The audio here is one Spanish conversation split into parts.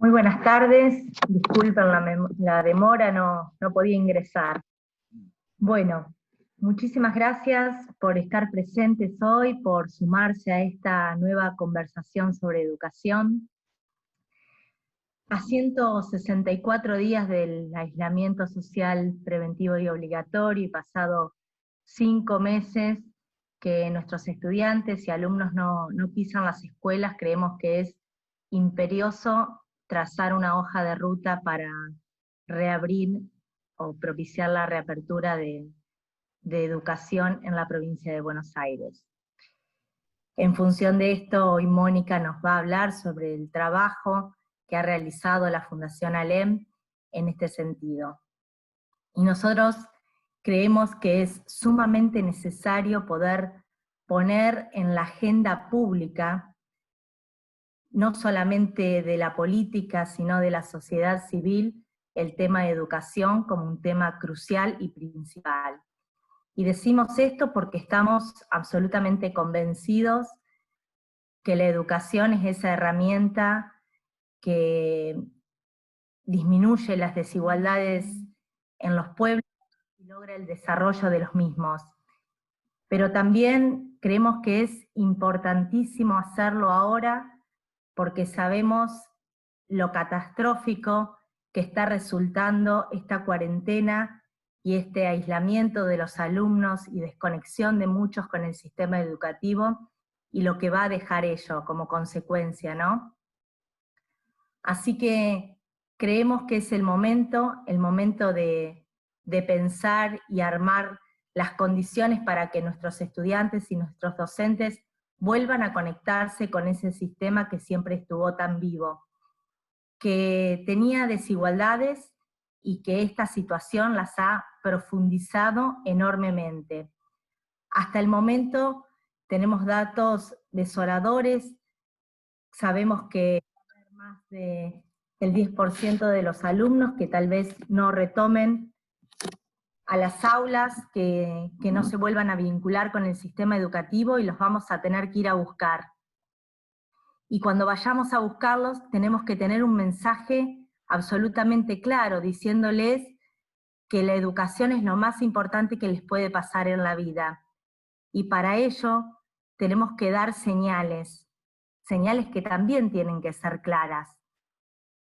Muy buenas tardes, disculpen la demora, no podía ingresar. Bueno, muchísimas gracias por estar presentes hoy, por sumarse a esta nueva conversación sobre educación. A 164 días del aislamiento social preventivo y obligatorio, y pasado 5 meses que nuestros estudiantes y alumnos no pisan las escuelas, creemos que es imperioso trazar una hoja de ruta para reabrir o propiciar la reapertura de educación en la provincia de Buenos Aires. En función de esto, hoy Mónica nos va a hablar sobre el trabajo que ha realizado la Fundación ALEM en este sentido. Y nosotros creemos que es sumamente necesario poder poner en la agenda pública, no solamente de la política, sino de la sociedad civil, el tema de educación como un tema crucial y principal. Y decimos esto porque estamos absolutamente convencidos que la educación es esa herramienta que disminuye las desigualdades en los pueblos y logra el desarrollo de los mismos. Pero también creemos que es importantísimo hacerlo ahora porque sabemos lo catastrófico que está resultando esta cuarentena y este aislamiento de los alumnos y desconexión de muchos con el sistema educativo y lo que va a dejar ello como consecuencia, ¿no? Así que creemos que es el momento de pensar y armar las condiciones para que nuestros estudiantes y nuestros docentes vuelvan a conectarse con ese sistema que siempre estuvo tan vivo, que tenía desigualdades y que esta situación las ha profundizado enormemente. Hasta el momento tenemos datos desoladores, sabemos que más del 10% de los alumnos que tal vez no retomen a las aulas, que no se vuelvan a vincular con el sistema educativo y los vamos a tener que ir a buscar. Y cuando vayamos a buscarlos tenemos que tener un mensaje absolutamente claro, diciéndoles que la educación es lo más importante que les puede pasar en la vida. Y para ello tenemos que dar señales que también tienen que ser claras.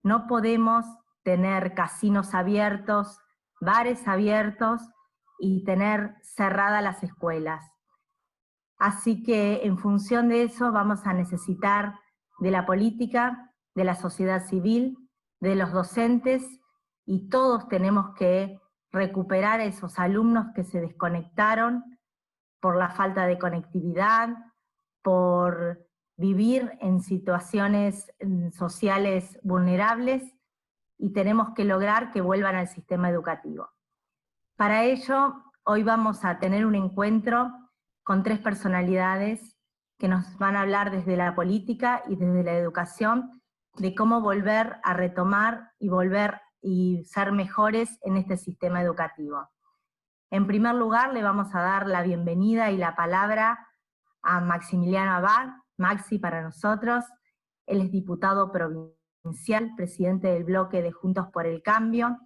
No podemos tener casinos abiertos, bares abiertos y tener cerradas las escuelas. Así que en función de eso vamos a necesitar de la política, de la sociedad civil, de los docentes, y todos tenemos que recuperar a esos alumnos que se desconectaron por la falta de conectividad, por vivir en situaciones sociales vulnerables, y tenemos que lograr que vuelvan al sistema educativo. Para ello, hoy vamos a tener un encuentro con 3 personalidades que nos van a hablar desde la política y desde la educación de cómo volver a retomar y ser mejores en este sistema educativo. En primer lugar, le vamos a dar la bienvenida y la palabra a Maximiliano Abad, Maxi para nosotros. Él es diputado provincial, presidente del bloque de Juntos por el Cambio.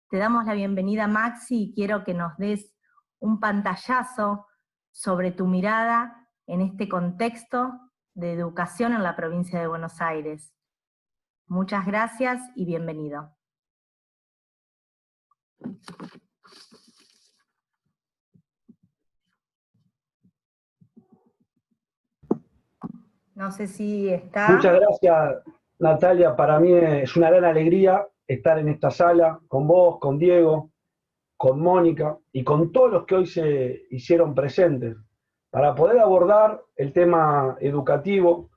Te damos la bienvenida, Maxi, y quiero que nos des un pantallazo sobre tu mirada en este contexto de educación en la provincia de Buenos Aires. Muchas gracias y bienvenido. No sé si está. Muchas gracias, Natalia. Para mí es una gran alegría estar en esta sala con vos, con Diego, con Mónica y con todos los que hoy se hicieron presentes para poder abordar el tema educativo,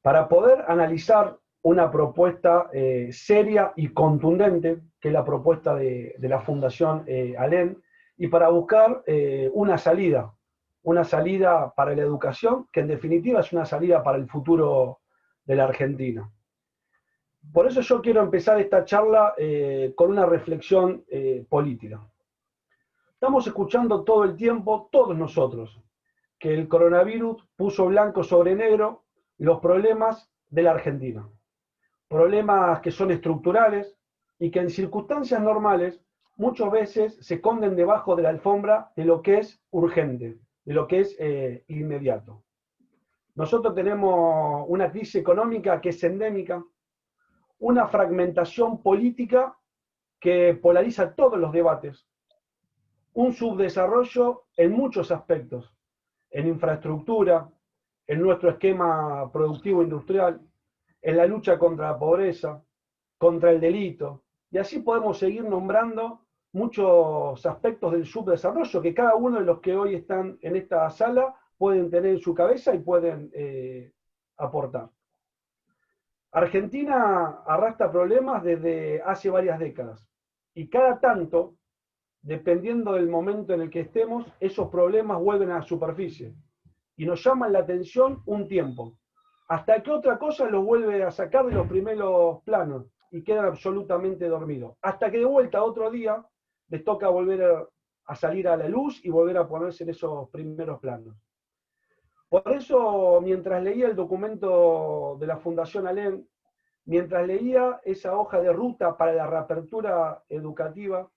para poder analizar una propuesta seria y contundente, que es la propuesta de la Fundación ALEM, y para buscar una salida para la educación, que en definitiva es una salida para el futuro de la Argentina. Por eso yo quiero empezar esta charla con una reflexión política. Estamos escuchando todo el tiempo, todos nosotros, que el coronavirus puso blanco sobre negro los problemas de la Argentina. problemas que son estructurales y que en circunstancias normales muchas veces se esconden debajo de la alfombra de lo que es urgente, de lo que es inmediato. Nosotros tenemos una crisis económica que es endémica, una fragmentación política que polariza todos los debates, un subdesarrollo en muchos aspectos, en infraestructura, en nuestro esquema productivo industrial, en la lucha contra la pobreza, contra el delito, y así podemos seguir nombrando muchos aspectos del subdesarrollo que cada uno de los que hoy están en esta sala pueden tener en su cabeza y pueden aportar. Argentina arrastra problemas desde hace varias décadas, y cada tanto, dependiendo del momento en el que estemos, esos problemas vuelven a la superficie y nos llaman la atención un tiempo, hasta que otra cosa los vuelve a sacar de los primeros planos y quedan absolutamente dormidos, hasta que de vuelta otro día les toca volver a salir a la luz y volver a ponerse en esos primeros planos. Por eso, mientras leía el documento de la Fundación Alem, mientras leía esa hoja de ruta para la reapertura educativa,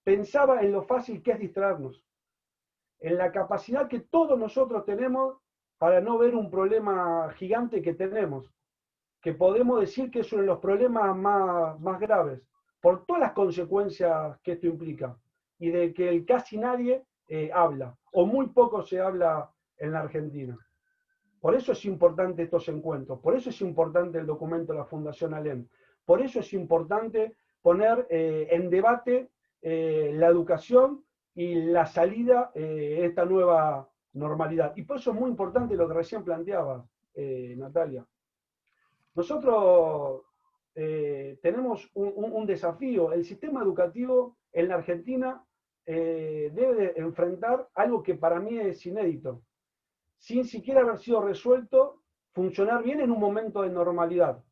pensaba en lo fácil que es distraernos, en la capacidad que todos nosotros tenemos para no ver un problema gigante que tenemos, que podemos decir que es uno de los problemas más graves, por todas las consecuencias que esto implica, y de que casi nadie habla, o muy poco se habla en la Argentina. Por eso es importante estos encuentros, por eso es importante el documento de la Fundación Alem, por eso es importante poner en debate la educación y la salida de esta nueva normalidad. Y por eso es muy importante lo que recién planteaba Natalia. Nosotros tenemos un desafío. El sistema educativo en la Argentina debe enfrentar algo que para mí es inédito, sin siquiera haber sido resuelto, funcionar bien en un momento de normalidad,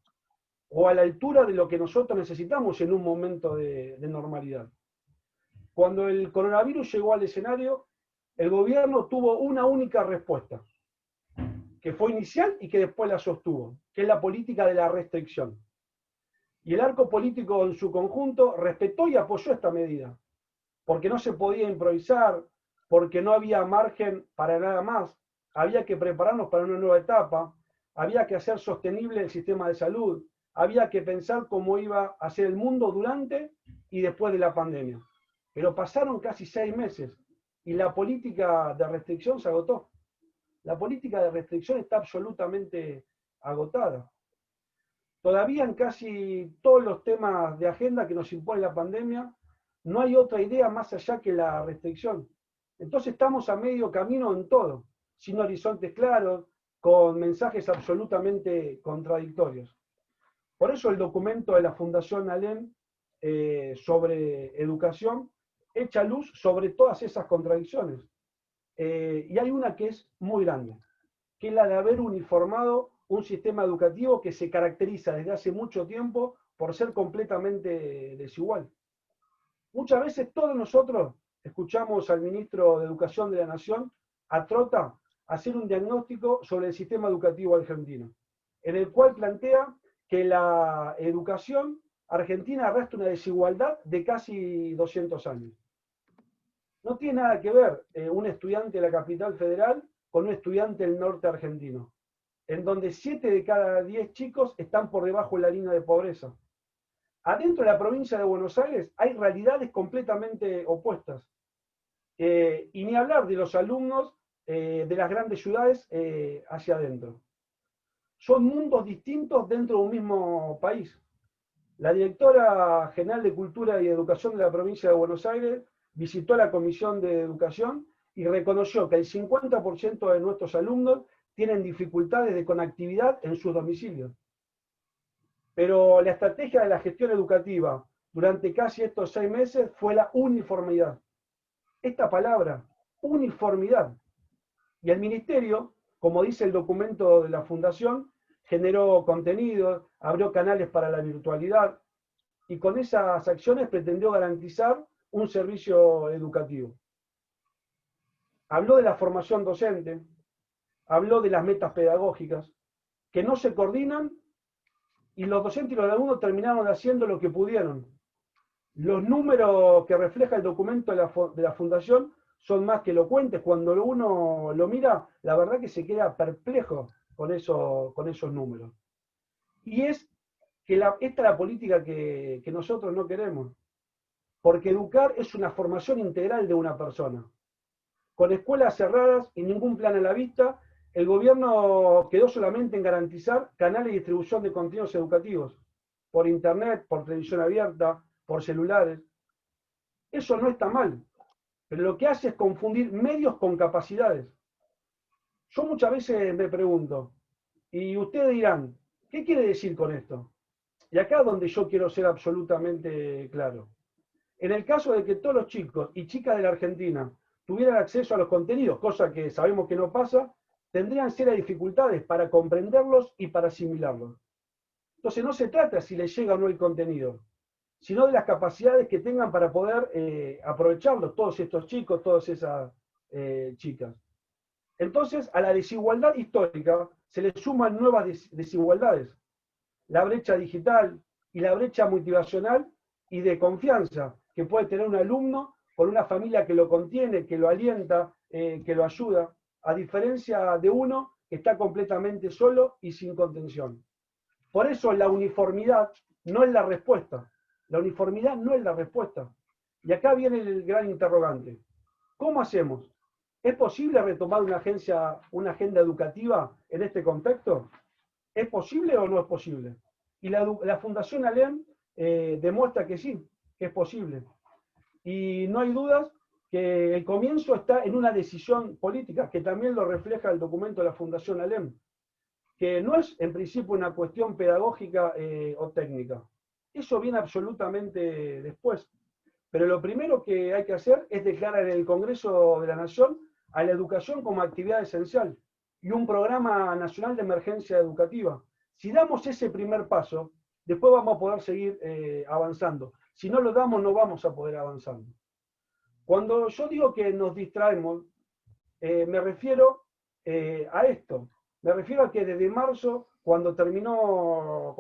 o a la altura de lo que nosotros necesitamos en un momento de normalidad. Cuando el coronavirus llegó al escenario, el gobierno tuvo una única respuesta, que fue inicial y que después la sostuvo, que es la política de la restricción. Y el arco político en su conjunto respetó y apoyó esta medida, porque no se podía improvisar, porque no había margen para nada más, había que prepararnos para una nueva etapa, había que hacer sostenible el sistema de salud, había que pensar cómo iba a ser el mundo durante y después de la pandemia. Pero pasaron casi 6 meses y la política de restricción se agotó. La política de restricción está absolutamente agotada. Todavía en casi todos los temas de agenda que nos impone la pandemia, no hay otra idea más allá que la restricción. Entonces estamos a medio camino en todo, sin horizontes claros, con mensajes absolutamente contradictorios. Por eso el documento de la Fundación Alem sobre educación echa luz sobre todas esas contradicciones. Y hay una que es muy grande, que es la de haber uniformado un sistema educativo que se caracteriza desde hace mucho tiempo por ser completamente desigual. Muchas veces todos nosotros escuchamos al ministro de Educación de la Nación, a Trota, hacer un diagnóstico sobre el sistema educativo argentino, en el cual plantea que la educación argentina arrastra una desigualdad de casi 200 años. No tiene nada que ver un estudiante de la capital federal con un estudiante del norte argentino, en donde 7 de cada 10 chicos están por debajo de la línea de pobreza. Adentro de la provincia de Buenos Aires hay realidades completamente opuestas. Y ni hablar de los alumnos de las grandes ciudades hacia adentro. Son mundos distintos dentro de un mismo país. La directora general de Cultura y Educación de la provincia de Buenos Aires visitó la Comisión de Educación y reconoció que el 50% de nuestros alumnos tienen dificultades de conectividad en sus domicilios. Pero la estrategia de la gestión educativa durante casi estos 6 meses fue la uniformidad. Esta palabra, uniformidad. Y el ministerio, como dice el documento de la Fundación, generó contenido, abrió canales para la virtualidad y con esas acciones pretendió garantizar un servicio educativo. Habló de la formación docente, habló de las metas pedagógicas, que no se coordinan y los docentes y los alumnos terminaron haciendo lo que pudieron. Los números que refleja el documento de la Fundación son más que elocuentes. Cuando uno lo mira, la verdad que se queda perplejo con esos números. Y es que esta es la política que nosotros no queremos. Porque educar es una formación integral de una persona. Con escuelas cerradas y ningún plan a la vista, el gobierno quedó solamente en garantizar canales de distribución de contenidos educativos, por internet, por televisión abierta, por celulares. Eso no está mal, pero lo que hace es confundir medios con capacidades. Yo muchas veces me pregunto, y ustedes dirán, ¿qué quiere decir con esto? Y acá es donde yo quiero ser absolutamente claro. En el caso de que todos los chicos y chicas de la Argentina tuvieran acceso a los contenidos, cosa que sabemos que no pasa, tendrían serias dificultades para comprenderlos y para asimilarlos. Entonces no se trata si les llega o no el contenido, sino de las capacidades que tengan para poder aprovecharlos todos estos chicos, todas esas chicas. Entonces, a la desigualdad histórica se le suman nuevas desigualdades. La brecha digital y la brecha motivacional y de confianza que puede tener un alumno con una familia que lo contiene, que lo alienta, que lo ayuda, a diferencia de uno que está completamente solo y sin contención. Por eso la uniformidad no es la respuesta. La uniformidad no es la respuesta. Y acá viene el gran interrogante. ¿Cómo hacemos? ¿Es posible retomar una agenda educativa en este contexto? ¿Es posible o no es posible? Y la Fundación Alem demuestra que sí, que es posible. Y no hay dudas que el comienzo está en una decisión política, que también lo refleja el documento de la Fundación Alem, que no es en principio una cuestión pedagógica o técnica. Eso viene absolutamente después. Pero lo primero que hay que hacer es declarar en el Congreso de la Nación a la educación como actividad esencial y un programa nacional de emergencia educativa. Si damos ese primer paso, después vamos a poder seguir avanzando. Si no lo damos, no vamos a poder avanzar. Cuando yo digo que nos distraemos, me refiero a esto. Me refiero a que desde marzo, cuando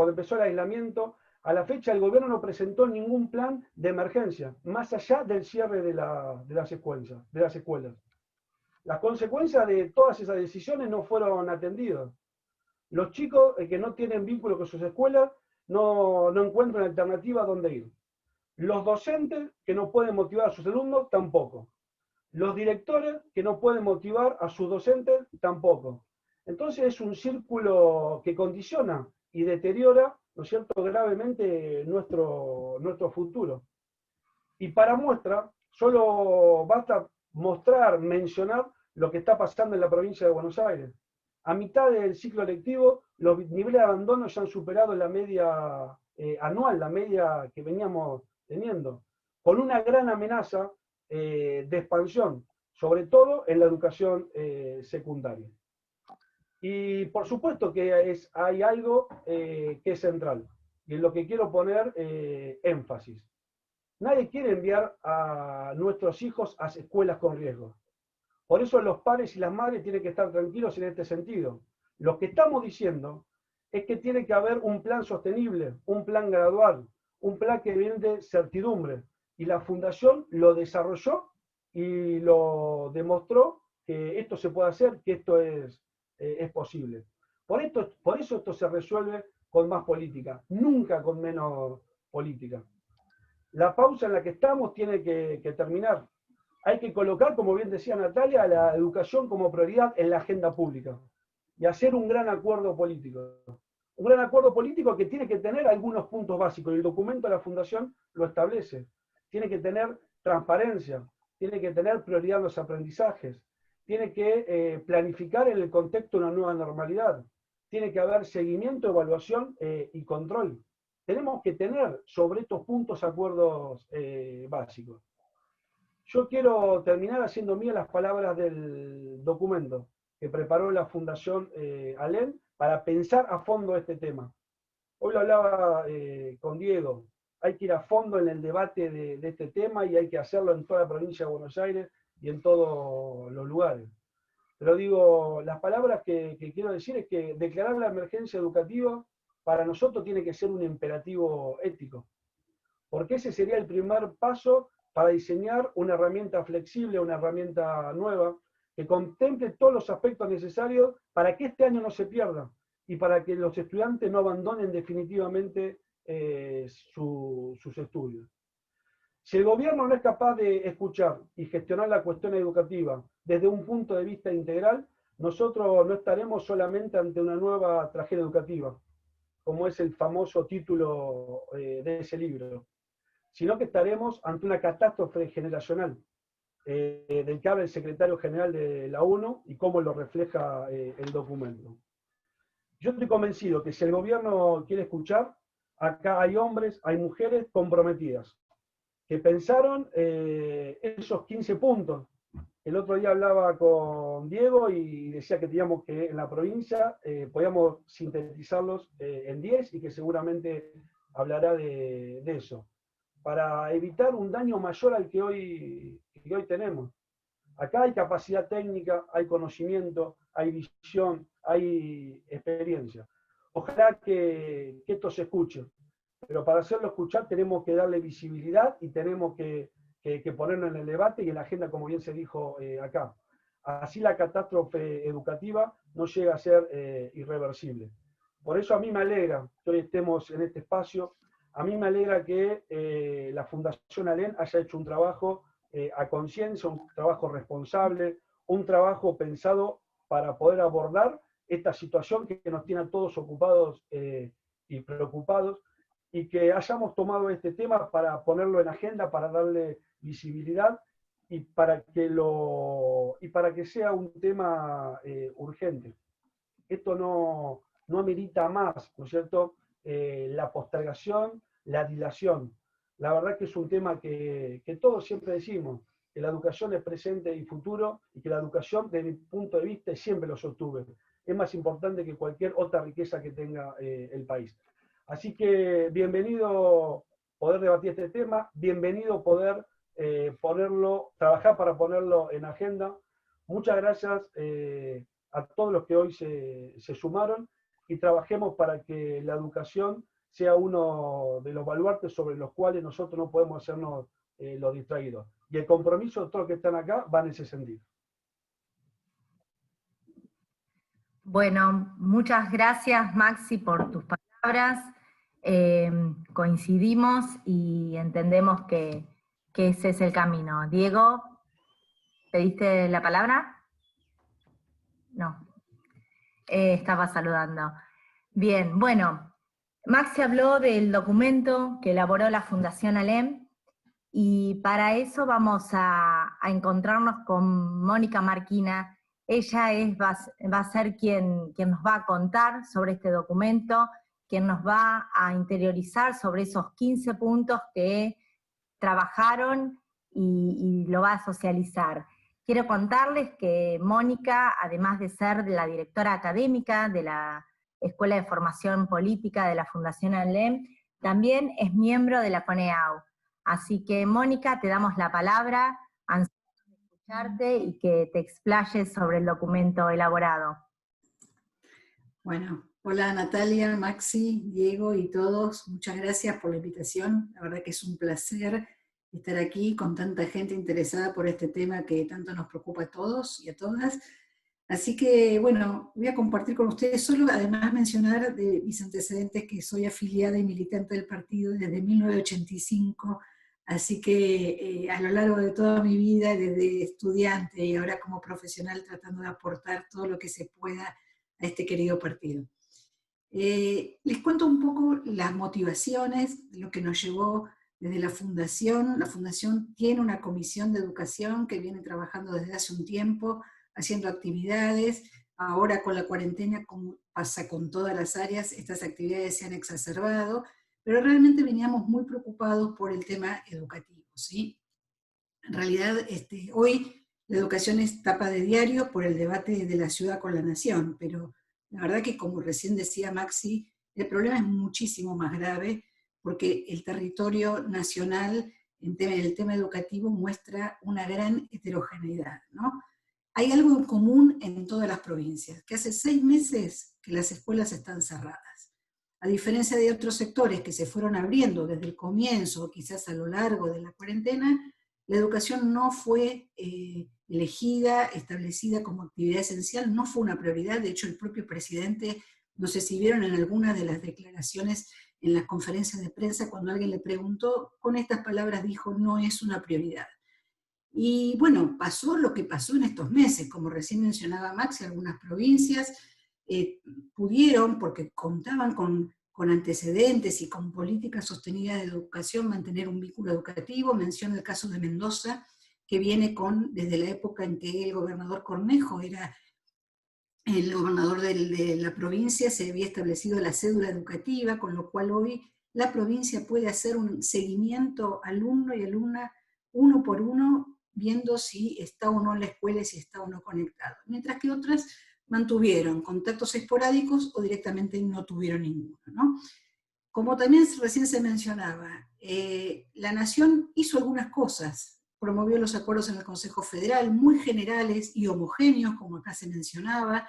empezó el aislamiento, a la fecha el gobierno no presentó ningún plan de emergencia, más allá del cierre de las escuelas. Las consecuencias de todas esas decisiones no fueron atendidas. Los chicos que no tienen vínculo con sus escuelas no encuentran alternativa a dónde ir. Los docentes que no pueden motivar a sus alumnos tampoco. Los directores que no pueden motivar a sus docentes tampoco. Entonces es un círculo que condiciona y deteriora, ¿no es cierto?, gravemente nuestro futuro. Y para muestra, solo basta mencionar lo que está pasando en la provincia de Buenos Aires. A mitad del ciclo lectivo, los niveles de abandono ya han superado la media anual, la media que veníamos teniendo, con una gran amenaza de expansión, sobre todo en la educación secundaria. Y por supuesto que hay algo que es central, y en lo que quiero poner énfasis. Nadie quiere enviar a nuestros hijos a escuelas con riesgo. Por eso los padres y las madres tienen que estar tranquilos en este sentido. Lo que estamos diciendo es que tiene que haber un plan sostenible, un plan gradual, un plan que brinde certidumbre. Y la Fundación lo desarrolló y lo demostró que esto se puede hacer, que esto es posible. Por eso esto se resuelve con más política, nunca con menos política. La pausa en la que estamos tiene que terminar. Hay que colocar, como bien decía Natalia, la educación como prioridad en la agenda pública y hacer un gran acuerdo político. Un gran acuerdo político que tiene que tener algunos puntos básicos. El documento de la Fundación lo establece. Tiene que tener transparencia, tiene que tener prioridad en los aprendizajes, tiene que planificar en el contexto una nueva normalidad, tiene que haber seguimiento, evaluación y control. Tenemos que tener sobre estos puntos acuerdos básicos. Yo quiero terminar haciendo mías las palabras del documento que preparó la Fundación Alem para pensar a fondo este tema. Hoy lo hablaba con Diego, hay que ir a fondo en el debate de este tema y hay que hacerlo en toda la provincia de Buenos Aires y en todos los lugares. Pero digo, las palabras que quiero decir es que declarar la emergencia educativa para nosotros tiene que ser un imperativo ético, porque ese sería el primer paso para diseñar una herramienta flexible, una herramienta nueva, que contemple todos los aspectos necesarios para que este año no se pierda y para que los estudiantes no abandonen definitivamente sus estudios. Si el gobierno no es capaz de escuchar y gestionar la cuestión educativa desde un punto de vista integral, nosotros no estaremos solamente ante una nueva tragedia educativa, como es el famoso título de ese libro, sino que estaremos ante una catástrofe generacional, del que habla el secretario general de la ONU y cómo lo refleja el documento. Yo estoy convencido que si el gobierno quiere escuchar, acá hay hombres, hay mujeres comprometidas, que pensaron esos 15 puntos. El otro día hablaba con Diego y decía que teníamos que en la provincia podíamos sintetizarlos en 10 y que seguramente hablará de eso, para evitar un daño mayor al que hoy tenemos. Acá hay capacidad técnica, hay conocimiento, hay visión, hay experiencia. Ojalá que esto se escuche, pero para hacerlo escuchar tenemos que darle visibilidad y tenemos que ponerlo en el debate y en la agenda, como bien se dijo acá. Así la catástrofe educativa no llega a ser irreversible. Por eso a mí me alegra que hoy estemos en este espacio, a mí me alegra que la Fundación ALEN haya hecho un trabajo a conciencia, un trabajo responsable, un trabajo pensado para poder abordar esta situación que nos tiene a todos ocupados y preocupados, y que hayamos tomado este tema para ponerlo en agenda, para darle visibilidad y para que sea un tema urgente. Esto no amerita más, ¿no es cierto?, la postergación, la dilación. La verdad que es un tema que todos siempre decimos, que la educación es presente y futuro, y que la educación, desde mi punto de vista, siempre lo sostuve. Es más importante que cualquier otra riqueza que tenga el país. Así que bienvenido poder debatir este tema, bienvenido poder trabajar para ponerlo en agenda. Muchas gracias a todos los que hoy se sumaron y trabajemos para que la educación sea uno de los baluartes sobre los cuales nosotros no podemos hacernos los distraídos. Y el compromiso de todos los que están acá va en ese sentido. Bueno, muchas gracias, Maxi, por tus palabras. Coincidimos y entendemos que ese es el camino. Diego, ¿pediste la palabra? No, estaba saludando. Bien, bueno, Maxi habló del documento que elaboró la Fundación ALEN, y para eso vamos a encontrarnos con Mónica Marquina. Ella va a ser quien nos va a contar sobre este documento, quien nos va a interiorizar sobre esos 15 puntos que trabajaron y lo va a socializar. Quiero contarles que Mónica, además de ser la directora académica de la Escuela de Formación Política de la Fundación ALEN, también es miembro de la CONEAU. Así que, Mónica, te damos la palabra, ansiosa de escucharte y que te explayes sobre el documento elaborado. Bueno, hola Natalia, Maxi, Diego y todos, muchas gracias por la invitación. La verdad que es un placer estar aquí con tanta gente interesada por este tema que tanto nos preocupa a todos y a todas. Así que, bueno, voy a compartir con ustedes, solo además mencionar de mis antecedentes que soy afiliada y militante del partido desde 1985, así que a lo largo de toda mi vida, desde estudiante y ahora como profesional, tratando de aportar todo lo que se pueda a este querido partido. Les cuento un poco las motivaciones, lo que nos llevó desde la Fundación. La Fundación tiene una comisión de educación que viene trabajando desde hace un tiempo, haciendo actividades. Ahora con la cuarentena, como pasa con todas las áreas, estas actividades se han exacerbado, pero realmente veníamos muy preocupados por el tema educativo, ¿sí? En realidad, hoy la educación es tapa de diario por el debate de la ciudad con la nación, pero la verdad que, como recién decía Maxi, el problema es muchísimo más grave, porque el territorio nacional en el tema educativo muestra una gran heterogeneidad, ¿no? Hay algo en común en todas las provincias, que hace 6 meses que las escuelas están cerradas. A diferencia de otros sectores que se fueron abriendo desde el comienzo, o quizás a lo largo de la cuarentena, la educación no fue elegida, establecida como actividad esencial, no fue una prioridad. De hecho, el propio presidente, no sé si vieron en alguna de las declaraciones en las conferencias de prensa, cuando alguien le preguntó, con estas palabras dijo, no es una prioridad. Y bueno, pasó lo que pasó en estos meses, como recién mencionaba Maxi, algunas provincias pudieron, porque contaban con antecedentes y con políticas sostenidas de educación, mantener un vínculo educativo. Menciono el caso de Mendoza, que viene desde la época en que el gobernador Cornejo era el gobernador de la provincia, se había establecido la cédula educativa, con lo cual hoy la provincia puede hacer un seguimiento alumno y alumna, uno por uno, viendo si está o no en la escuela y si está o no conectado. Mientras que otras mantuvieron contactos esporádicos o directamente no tuvieron ninguno, ¿no? Como también recién se mencionaba, la Nación hizo algunas cosas, promovió los acuerdos en el Consejo Federal, muy generales y homogéneos, como acá se mencionaba,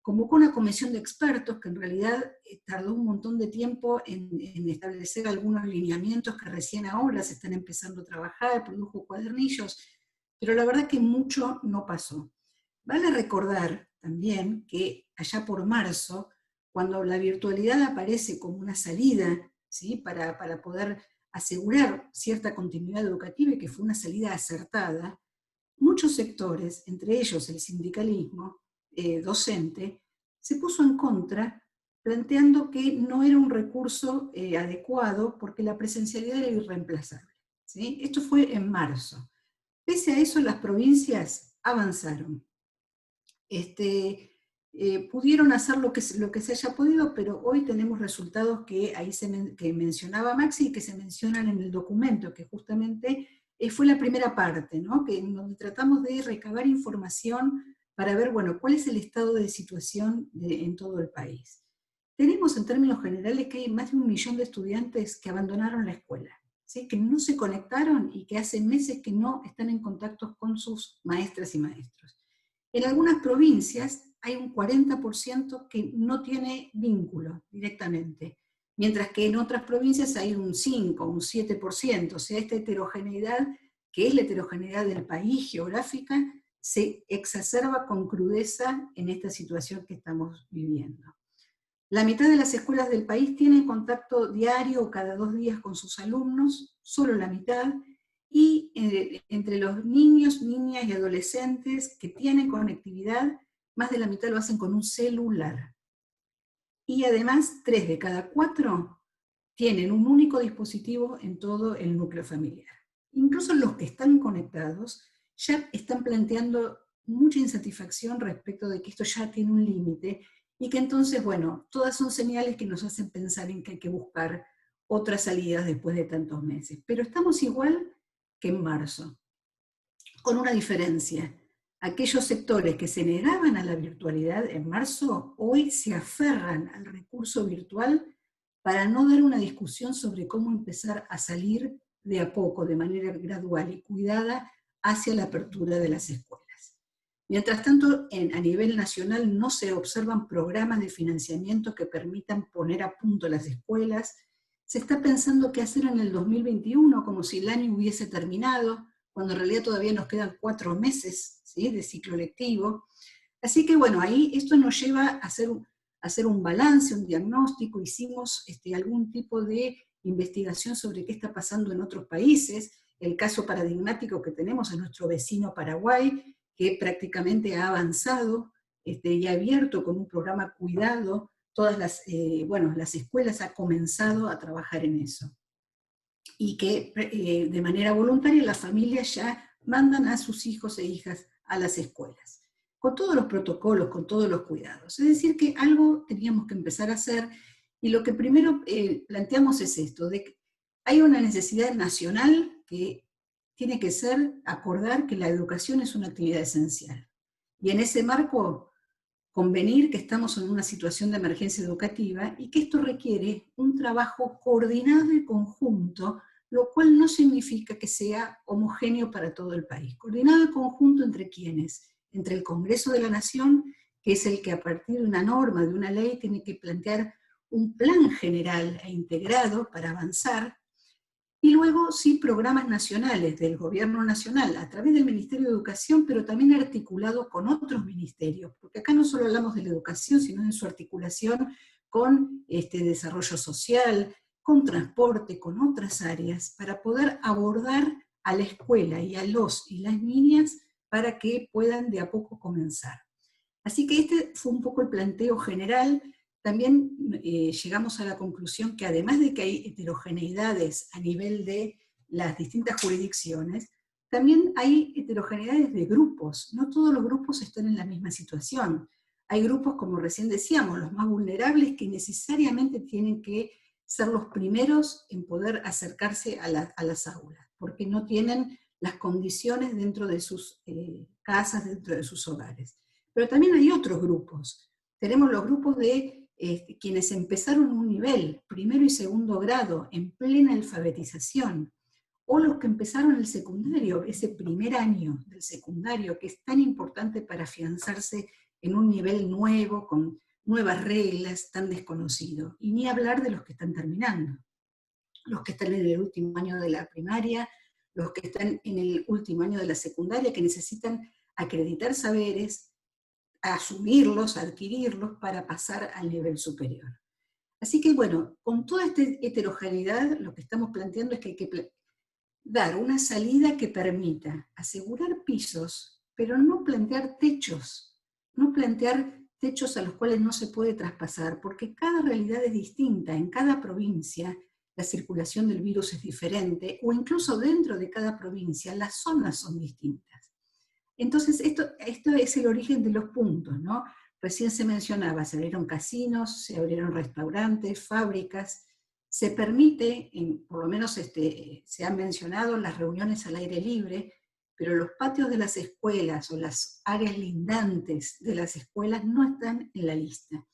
convocó una comisión de expertos que en realidad tardó un montón de tiempo en establecer algunos lineamientos que recién ahora se están empezando a trabajar, produjo cuadernillos, pero la verdad que mucho no pasó. Vale recordar también que allá por marzo, cuando la virtualidad aparece como una salida, ¿sí?, para poder asegurar cierta continuidad educativa y que fue una salida acertada, muchos sectores, entre ellos el sindicalismo docente, se puso en contra, planteando que no era un recurso adecuado porque la presencialidad era irreemplazable, ¿sí? Esto fue en marzo. Pese a eso, las provincias avanzaron. Pudieron hacer lo que se haya podido, pero hoy tenemos resultados que ahí que mencionaba Maxi y que se mencionan en el documento, que justamente fue la primera parte, ¿no? Donde tratamos de recabar información para ver, bueno, cuál es el estado de situación en todo el país. Tenemos en términos generales que hay más de 1 millón de estudiantes que abandonaron la escuela, ¿sí?, que no se conectaron y que hace meses que no están en contacto con sus maestras y maestros. En algunas provincias hay un 40% que no tiene vínculo directamente, mientras que en otras provincias hay un 5, un 7%, o sea, esta heterogeneidad, que es la heterogeneidad del país geográfica, se exacerba con crudeza en esta situación que estamos viviendo. La mitad de las escuelas del país tienen contacto diario o cada 2 días con sus alumnos, solo la mitad, y entre los niños, niñas y adolescentes que tienen conectividad, más de la mitad lo hacen con un celular. Y además, 3 de cada 4 tienen un único dispositivo en todo el núcleo familiar. Incluso los que están conectados ya están planteando mucha insatisfacción respecto de que esto ya tiene un límite, y que entonces, bueno, todas son señales que nos hacen pensar en que hay que buscar otras salidas después de tantos meses. Pero estamos igual que en marzo, con una diferencia. Aquellos sectores que se negaban a la virtualidad en marzo, hoy se aferran al recurso virtual para no dar una discusión sobre cómo empezar a salir de a poco, de manera gradual y cuidada, hacia la apertura de las escuelas. Mientras tanto, a nivel nacional no se observan programas de financiamiento que permitan poner a punto las escuelas. Se está pensando qué hacer en el 2021, como si el año hubiese terminado, cuando en realidad todavía nos quedan 4 meses, ¿sí?, de ciclo lectivo. Así que bueno, ahí esto nos lleva a hacer un balance, un diagnóstico. Hicimos algún tipo de investigación sobre qué está pasando en otros países. El caso paradigmático que tenemos es nuestro vecino Paraguay, que prácticamente ha avanzado y ha abierto con un programa cuidado todas las escuelas, ha comenzado a trabajar en eso. Y que de manera voluntaria las familias ya mandan a sus hijos e hijas a las escuelas, con todos los protocolos, con todos los cuidados. Es decir, que algo teníamos que empezar a hacer, y lo que primero planteamos es esto, de que hay una necesidad nacional que tiene que ser acordar que la educación es una actividad esencial. Y en ese marco, convenir que estamos en una situación de emergencia educativa y que esto requiere un trabajo coordinado y conjunto, lo cual no significa que sea homogéneo para todo el país. Coordinado y conjunto entre ¿quiénes? Entre el Congreso de la Nación, que es el que a partir de una norma, de una ley, tiene que plantear un plan general e integrado para avanzar, y luego sí programas nacionales del gobierno nacional a través del Ministerio de Educación, pero también articulado con otros ministerios, porque acá no solo hablamos de la educación, sino de su articulación con desarrollo social, con transporte, con otras áreas, para poder abordar a la escuela y a los y las niñas para que puedan de a poco comenzar. Así que este fue un poco el planteo general. También llegamos a la conclusión que además de que hay heterogeneidades a nivel de las distintas jurisdicciones, también hay heterogeneidades de grupos. No todos los grupos están en la misma situación. Hay grupos, como recién decíamos, los más vulnerables, que necesariamente tienen que ser los primeros en poder acercarse a las aulas, porque no tienen las condiciones dentro de sus casas, dentro de sus hogares. Pero también hay otros grupos. Tenemos los grupos de quienes empezaron un nivel, primero y segundo grado, en plena alfabetización, o los que empezaron el secundario, ese primer año del secundario, que es tan importante para afianzarse en un nivel nuevo, con nuevas reglas, tan desconocido. Y ni hablar de los que están terminando. Los que están en el último año de la primaria, los que están en el último año de la secundaria, que necesitan acreditar saberes, asumirlos, adquirirlos para pasar al nivel superior. Así que bueno, con toda esta heterogeneidad, lo que estamos planteando es que hay que dar una salida que permita asegurar pisos, pero no plantear techos, a los cuales no se puede traspasar, porque cada realidad es distinta, en cada provincia la circulación del virus es diferente, o incluso dentro de cada provincia las zonas son distintas. Entonces, esto es el origen de los puntos, ¿no? Recién se mencionaba, se abrieron casinos, se abrieron restaurantes, fábricas, se permite, por lo menos se han mencionado las reuniones al aire libre, pero los patios de las escuelas o las áreas lindantes de las escuelas no están en la lista.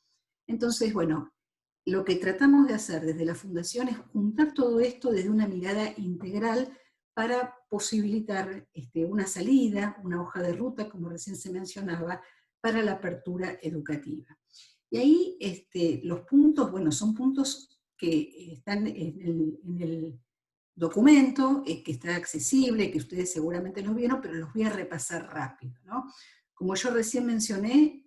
Entonces, bueno, lo que tratamos de hacer desde la Fundación es juntar todo esto desde una mirada integral para posibilitar una salida, una hoja de ruta, como recién se mencionaba, para la apertura educativa. Y ahí los puntos, bueno, son puntos que están en el documento, que está accesible, que ustedes seguramente los vieron, pero los voy a repasar rápido, ¿no? Como yo recién mencioné,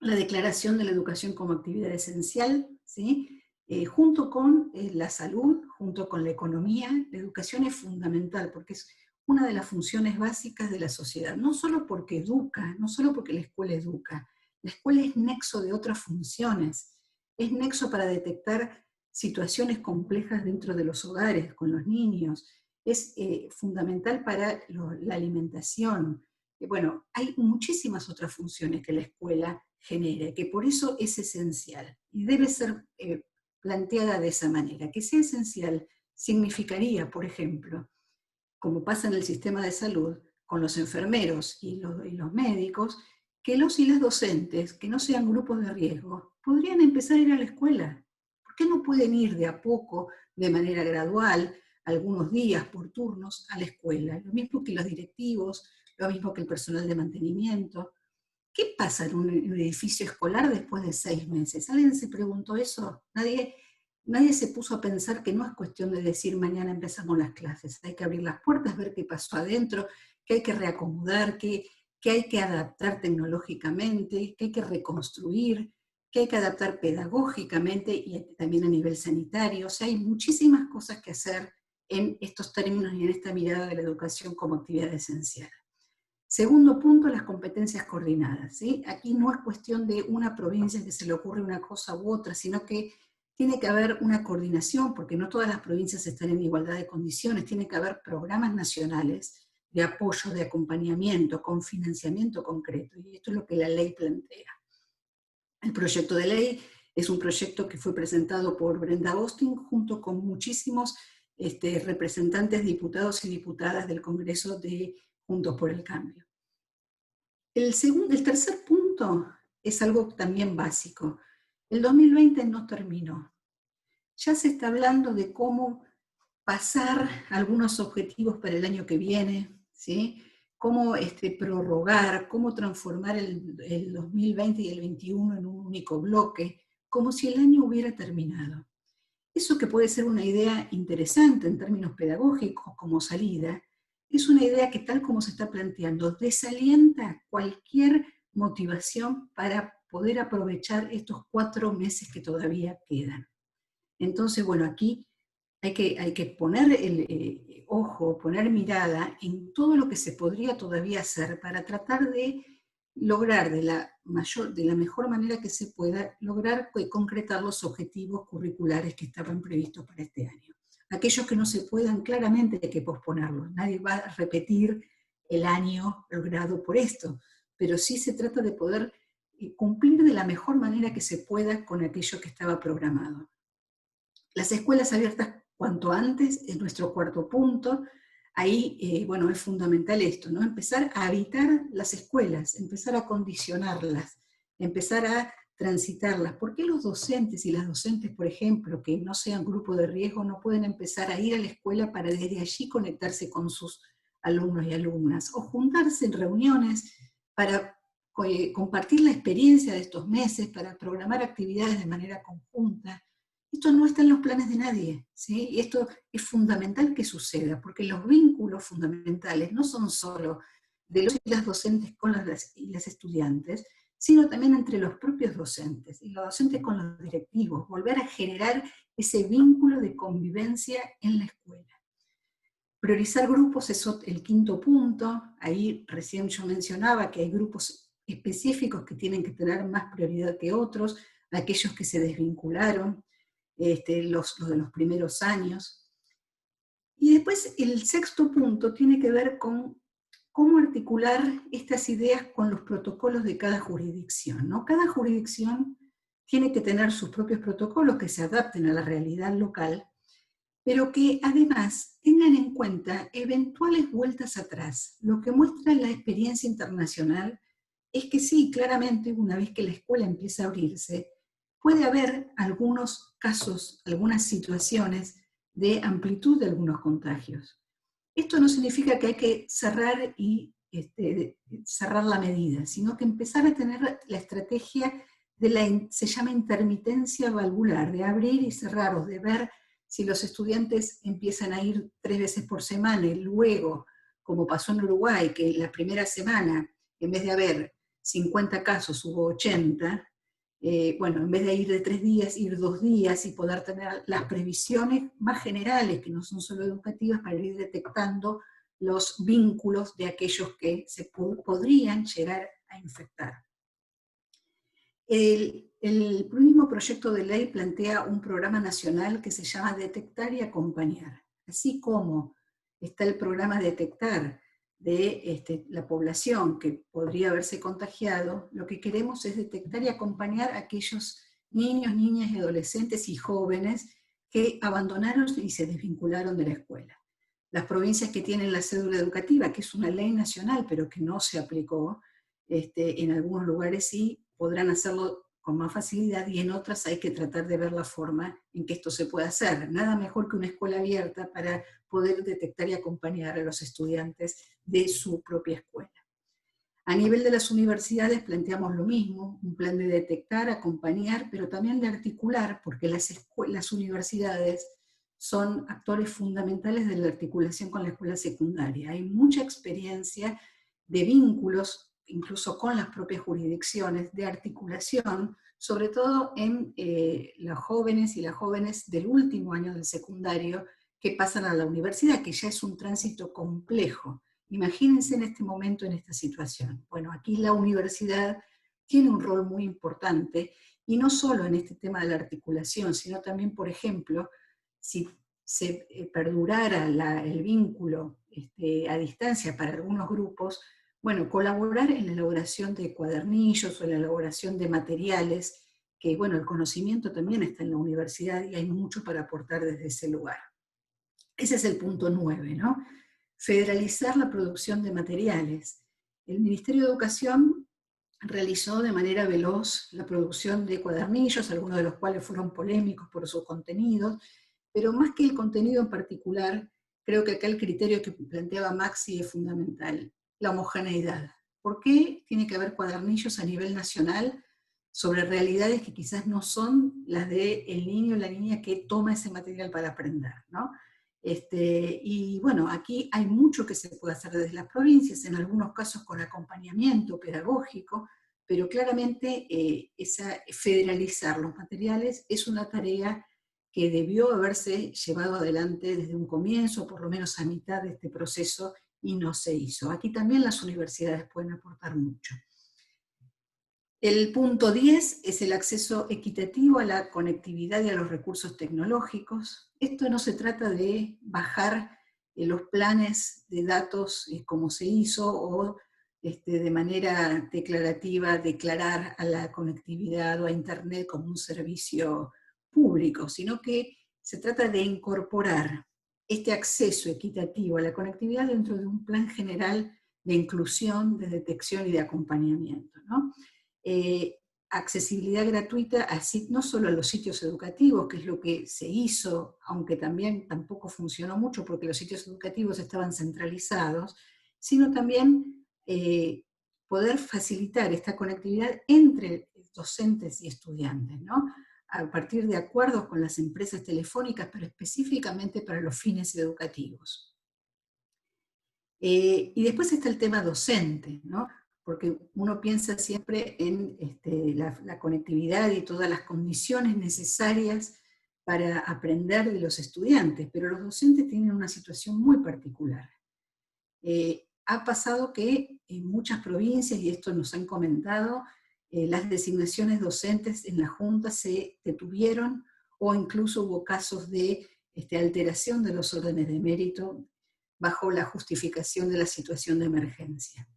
la declaración de la educación como actividad esencial, ¿sí? Junto con la salud, junto con la economía, la educación es fundamental porque es una de las funciones básicas de la sociedad, no solo porque educa, no solo porque la escuela educa, la escuela es nexo de otras funciones, es nexo para detectar situaciones complejas dentro de los hogares, con los niños, es fundamental para la alimentación. Bueno, hay muchísimas otras funciones que la escuela genera, que por eso es esencial, y debe ser planteada de esa manera. Que sea esencial significaría, por ejemplo, como pasa en el sistema de salud, con los enfermeros y los médicos, que los y las docentes, que no sean grupos de riesgo, podrían empezar a ir a la escuela. ¿Por qué no pueden ir de a poco, de manera gradual, algunos días por turnos, a la escuela? Lo mismo que los directivos, lo mismo que el personal de mantenimiento. ¿Qué pasa en un edificio escolar después de 6 meses? ¿Alguien se preguntó eso? Nadie se puso a pensar que no es cuestión de decir mañana empezamos las clases. Hay que abrir las puertas, ver qué pasó adentro, que hay que reacomodar, que hay que adaptar tecnológicamente, que hay que reconstruir, que hay que adaptar pedagógicamente y también a nivel sanitario. O sea, hay muchísimas cosas que hacer en estos términos y en esta mirada de la educación como actividad esencial. Segundo punto, las competencias coordinadas, ¿sí? Aquí no es cuestión de una provincia que se le ocurre una cosa u otra, sino que tiene que haber una coordinación, porque no todas las provincias están en igualdad de condiciones, tiene que haber programas nacionales de apoyo, de acompañamiento, con financiamiento concreto, y esto es lo que la ley plantea. El proyecto de ley es un proyecto que fue presentado por Brenda Austin junto con muchísimos representantes, diputados y diputadas del Congreso de Juntos por el Cambio. El tercer punto es algo también básico. El 2020 no terminó. Ya se está hablando de cómo pasar algunos objetivos para el año que viene, ¿sí? Cómo prorrogar, cómo transformar el 2020 y el 2021 en un único bloque, como si el año hubiera terminado. Eso que puede ser una idea interesante en términos pedagógicos como salida, es una idea que tal como se está planteando, desalienta cualquier motivación para poder aprovechar estos 4 meses que todavía quedan. Entonces, bueno, aquí hay que poner el ojo, poner mirada en todo lo que se podría todavía hacer para tratar de lograr de la mejor manera que se pueda, lograr concretar los objetivos curriculares que estaban previstos para este año. Aquellos que no se puedan, claramente hay que posponerlos. Nadie va a repetir el año logrado por esto, pero sí se trata de poder cumplir de la mejor manera que se pueda con aquello que estaba programado. Las escuelas abiertas cuanto antes es nuestro cuarto punto. Ahí, bueno, es fundamental esto, ¿no? Empezar a habitar las escuelas, empezar a condicionarlas, empezar a transitarlas. ¿Por qué los docentes y las docentes, por ejemplo, que no sean grupo de riesgo, no pueden empezar a ir a la escuela para desde allí conectarse con sus alumnos y alumnas? O juntarse en reuniones para compartir la experiencia de estos meses, para programar actividades de manera conjunta. Esto no está en los planes de nadie, ¿sí? Y esto es fundamental que suceda, porque los vínculos fundamentales no son solo de los y las docentes con las estudiantes, sino también entre los propios docentes, y los docentes con los directivos, volver a generar ese vínculo de convivencia en la escuela. Priorizar grupos es el quinto punto. Ahí recién yo mencionaba que hay grupos específicos que tienen que tener más prioridad que otros, aquellos que se desvincularon, los de los primeros años. Y después el sexto punto tiene que ver con cómo articular estas ideas con los protocolos de cada jurisdicción, ¿no? Cada jurisdicción tiene que tener sus propios protocolos que se adapten a la realidad local, pero que además tengan en cuenta eventuales vueltas atrás. Lo que muestra la experiencia internacional es que sí, claramente, una vez que la escuela empieza a abrirse, puede haber algunos casos, algunas situaciones de amplitud de algunos contagios. Esto no significa que hay que cerrar y cerrar la medida, sino que empezar a tener la estrategia se llama intermitencia valvular, de abrir y cerrar, o de ver si los estudiantes empiezan a ir 3 veces por semana y luego, como pasó en Uruguay, que la primera semana, en vez de haber 50 casos, hubo 80, bueno, en vez de ir de 3 días, ir 2 días y poder tener las previsiones más generales, que no son solo educativas, para ir detectando los vínculos de aquellos que se podrían llegar a infectar. El mismo proyecto de ley plantea un programa nacional que se llama Detectar y Acompañar. Así como está el programa Detectar de la población que podría haberse contagiado, lo que queremos es detectar y acompañar a aquellos niños, niñas y adolescentes y jóvenes que abandonaron y se desvincularon de la escuela. Las provincias que tienen la cédula educativa, que es una ley nacional pero que no se aplicó, en algunos lugares sí podrán hacerlo con más facilidad, y en otras hay que tratar de ver la forma en que esto se puede hacer. Nada mejor que una escuela abierta para poder detectar y acompañar a los estudiantes de su propia escuela. A nivel de las universidades planteamos lo mismo, un plan de detectar, acompañar, pero también de articular, porque las universidades son actores fundamentales de la articulación con la escuela secundaria. Hay mucha experiencia de vínculos, incluso con las propias jurisdicciones, de articulación, sobre todo en los jóvenes y las jóvenes del último año del secundario que pasan a la universidad, que ya es un tránsito complejo. Imagínense en este momento, en esta situación. Bueno, aquí la universidad tiene un rol muy importante, y no solo en este tema de la articulación, sino también, por ejemplo, si se perdurara el vínculo a distancia para algunos grupos, bueno, colaborar en la elaboración de cuadernillos o en la elaboración de materiales, que bueno, el conocimiento también está en la universidad y hay mucho para aportar desde ese lugar. Ese es el punto 9, ¿no? Federalizar la producción de materiales. El Ministerio de Educación realizó de manera veloz la producción de cuadernillos, algunos de los cuales fueron polémicos por sus contenidos, pero más que el contenido en particular, creo que acá el criterio que planteaba Maxi es fundamental, la homogeneidad. ¿Por qué tiene que haber cuadernillos a nivel nacional sobre realidades que quizás no son las del niño o la niña que toma ese material para aprender, ¿no? Y bueno, aquí hay mucho que se puede hacer desde las provincias, en algunos casos con acompañamiento pedagógico, pero claramente federalizar los materiales es una tarea que debió haberse llevado adelante desde un comienzo, por lo menos a mitad de este proceso, y no se hizo. Aquí también las universidades pueden aportar mucho. El punto 10 es el acceso equitativo a la conectividad y a los recursos tecnológicos. Esto no se trata de bajar los planes de datos como se hizo, o de manera declarativa declarar a la conectividad o a Internet como un servicio público, sino que se trata de incorporar este acceso equitativo a la conectividad dentro de un plan general de inclusión, de detección y de acompañamiento, ¿no? Accesibilidad gratuita, así, no solo a los sitios educativos, que es lo que se hizo, aunque también tampoco funcionó mucho porque los sitios educativos estaban centralizados, sino también poder facilitar esta conectividad entre docentes y estudiantes, ¿no? A partir de acuerdos con las empresas telefónicas, pero específicamente para los fines educativos. Y después está el tema docente, ¿no? Porque uno piensa siempre en la conectividad y todas las condiciones necesarias para aprender de los estudiantes, pero los docentes tienen una situación muy particular. Ha pasado que en muchas provincias, y esto nos han comentado, las designaciones docentes en la Junta se detuvieron, o incluso hubo casos de alteración de los órdenes de mérito bajo la justificación de la situación de emergencia.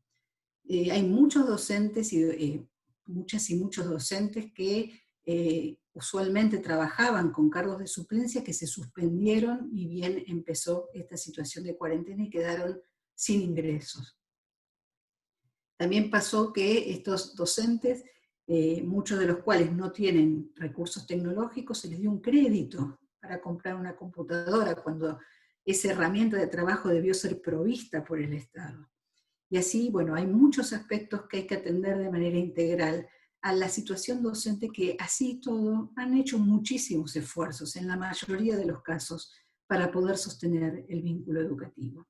Hay muchos docentes muchas y muchos docentes que usualmente trabajaban con cargos de suplencia que se suspendieron y bien empezó esta situación de cuarentena y quedaron sin ingresos. También pasó que estos docentes, muchos de los cuales no tienen recursos tecnológicos, se les dio un crédito para comprar una computadora cuando esa herramienta de trabajo debió ser provista por el Estado. Y así, bueno, hay muchos aspectos que hay que atender de manera integral a la situación docente, que así todo han hecho muchísimos esfuerzos en la mayoría de los casos para poder sostener el vínculo educativo.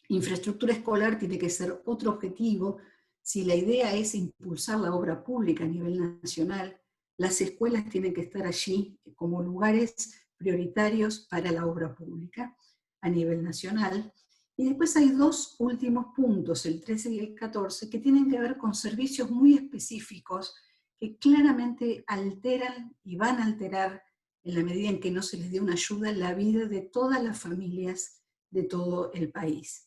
Infraestructura escolar tiene que ser otro objetivo. Si la idea es impulsar la obra pública a nivel nacional, las escuelas tienen que estar allí como lugares prioritarios para la obra pública a nivel nacional. Y después hay dos últimos puntos, el 13 y el 14, que tienen que ver con servicios muy específicos que claramente alteran y van a alterar, en la medida en que no se les dé una ayuda, la vida de todas las familias de todo el país.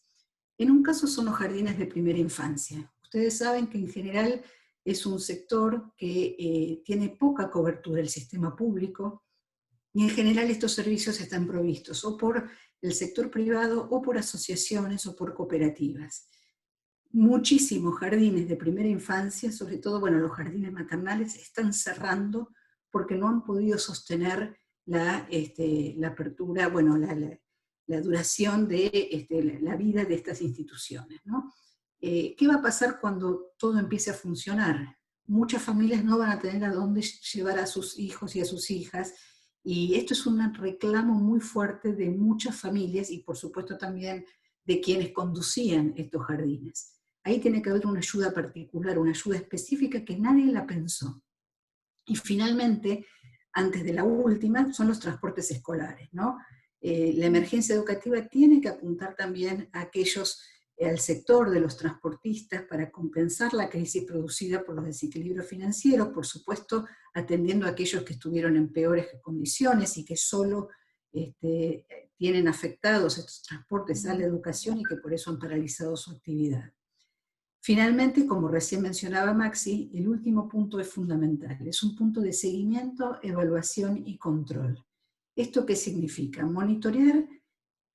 En un caso son los jardines de primera infancia. Ustedes saben que en general es un sector que tiene poca cobertura del sistema público, y en general estos servicios están provistos o por el sector privado, o por asociaciones, o por cooperativas. Muchísimos jardines de primera infancia, sobre todo, bueno, los jardines maternales, están cerrando porque no han podido sostener la apertura, bueno, la duración de la vida de estas instituciones, ¿no? ¿Qué va a pasar cuando todo empiece a funcionar? Muchas familias no van a tener a dónde llevar a sus hijos y a sus hijas, y esto es un reclamo muy fuerte de muchas familias, y por supuesto también de quienes conducían estos jardines. Ahí tiene que haber una ayuda particular, una ayuda específica que nadie la pensó. Y finalmente, antes de la última, son los transportes escolares, ¿no? La emergencia educativa tiene que apuntar también a al sector de los transportistas para compensar la crisis producida por los desequilibrios financieros, por supuesto atendiendo a aquellos que estuvieron en peores condiciones y que solo tienen afectados estos transportes a la educación y que por eso han paralizado su actividad. Finalmente, como recién mencionaba Maxi, el último punto es fundamental, es un punto de seguimiento, evaluación y control. ¿Esto qué significa? Monitorear,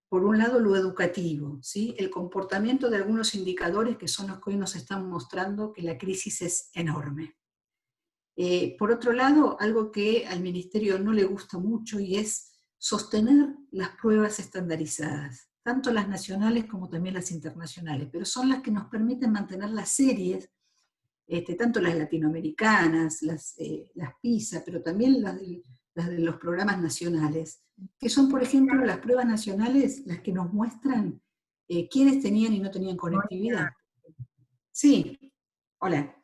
por un lado, lo educativo, ¿sí? El comportamiento de algunos indicadores que son los que hoy nos están mostrando que la crisis es enorme. Por otro lado, algo que al Ministerio no le gusta mucho, y es sostener las pruebas estandarizadas, tanto las nacionales como también las internacionales, pero son las que nos permiten mantener las series tanto las latinoamericanas, las PISA, pero también las de los programas nacionales, que son, por ejemplo, las pruebas nacionales las que nos muestran quiénes tenían y no tenían conectividad. Sí, hola.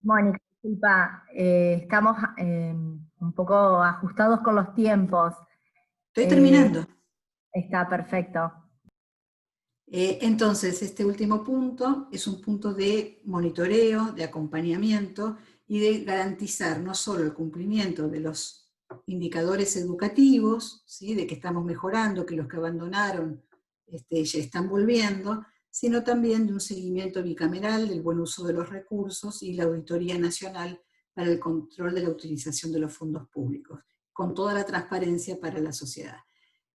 Mónica, disculpa, estamos un poco ajustados con los tiempos. Estoy terminando. Está perfecto. Entonces, este último punto es un punto de monitoreo, de acompañamiento y de garantizar no solo el cumplimiento de los indicadores educativos, ¿sí? De que estamos mejorando, que los que abandonaron ya están volviendo, sino también de un seguimiento bicameral del buen uso de los recursos y la Auditoría Nacional para el control de la utilización de los fondos públicos, con toda la transparencia para la sociedad.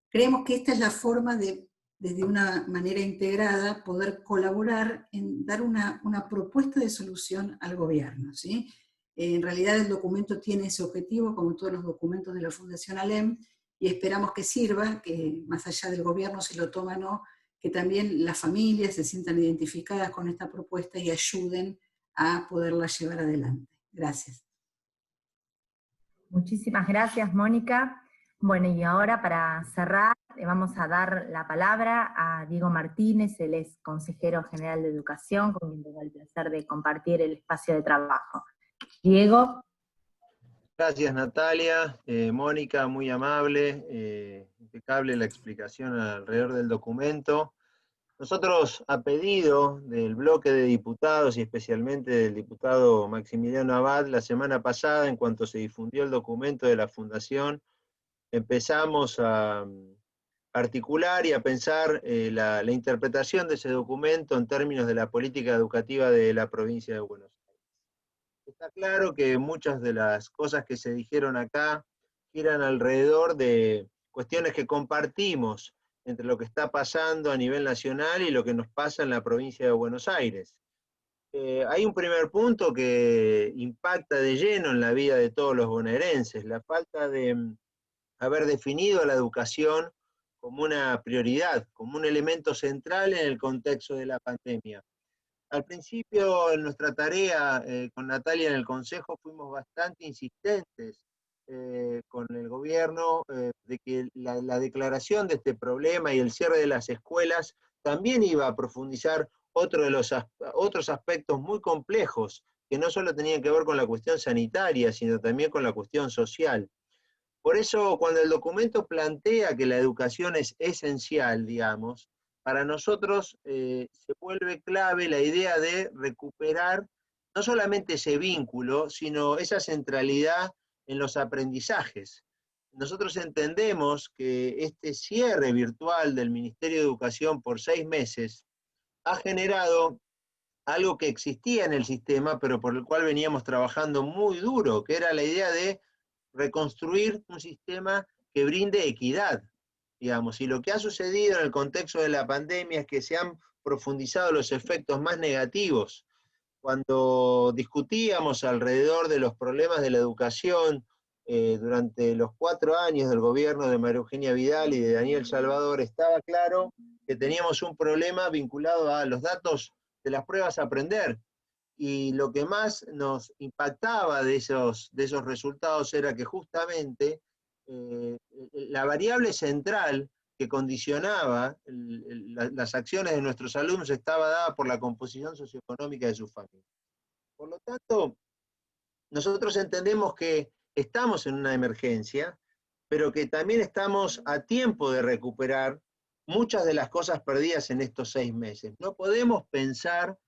Creemos que esta es la forma de, desde una manera integrada, poder colaborar en dar una propuesta de solución al gobierno, ¿sí? En realidad el documento tiene ese objetivo, como todos los documentos de la Fundación ALEM, y esperamos que sirva, que más allá del gobierno si lo toma o no, que también las familias se sientan identificadas con esta propuesta y ayuden a poderla llevar adelante. Gracias. Muchísimas gracias, Mónica. Bueno, y ahora para cerrar, le vamos a dar la palabra a Diego Martínez, él es consejero general de Educación, con quien tengo el placer de compartir el espacio de trabajo. Diego. Gracias, Natalia. Mónica, muy amable, impecable la explicación alrededor del documento. Nosotros, a pedido del bloque de diputados y especialmente del diputado Maximiliano Abad, la semana pasada, en cuanto se difundió el documento de la Fundación, empezamos a articular y a pensar la interpretación de ese documento en términos de la política educativa de la provincia de Buenos Aires. Está claro que muchas de las cosas que se dijeron acá giran alrededor de cuestiones que compartimos entre lo que está pasando a nivel nacional y lo que nos pasa en la provincia de Buenos Aires. Hay un primer punto que impacta de lleno en la vida de todos los bonaerenses, la falta de haber definido la educación como una prioridad, como un elemento central en el contexto de la pandemia. Al principio, en nuestra tarea con Natalia en el Consejo, fuimos bastante insistentes con el gobierno de que la declaración de este problema y el cierre de las escuelas también iba a profundizar otros aspectos muy complejos, que no solo tenían que ver con la cuestión sanitaria, sino también con la cuestión social. Por eso, cuando el documento plantea que la educación es esencial, digamos, para nosotros se vuelve clave la idea de recuperar no solamente ese vínculo, sino esa centralidad en los aprendizajes. Nosotros entendemos que este cierre virtual del Ministerio de Educación por 6 meses ha generado algo que existía en el sistema, pero por el cual veníamos trabajando muy duro, que era la idea de reconstruir un sistema que brinde equidad, digamos, y lo que ha sucedido en el contexto de la pandemia es que se han profundizado los efectos más negativos. Cuando discutíamos alrededor de los problemas de la educación durante los 4 años del gobierno de María Eugenia Vidal y de Daniel Salvador, estaba claro que teníamos un problema vinculado a los datos de las pruebas a aprender. Y lo que más nos impactaba de esos resultados era que justamente la variable central que condicionaba las acciones de nuestros alumnos estaba dada por la composición socioeconómica de sus familias. Por lo tanto, nosotros entendemos que estamos en una emergencia, pero que también estamos a tiempo de recuperar muchas de las cosas perdidas en estos 6 meses. No podemos pensar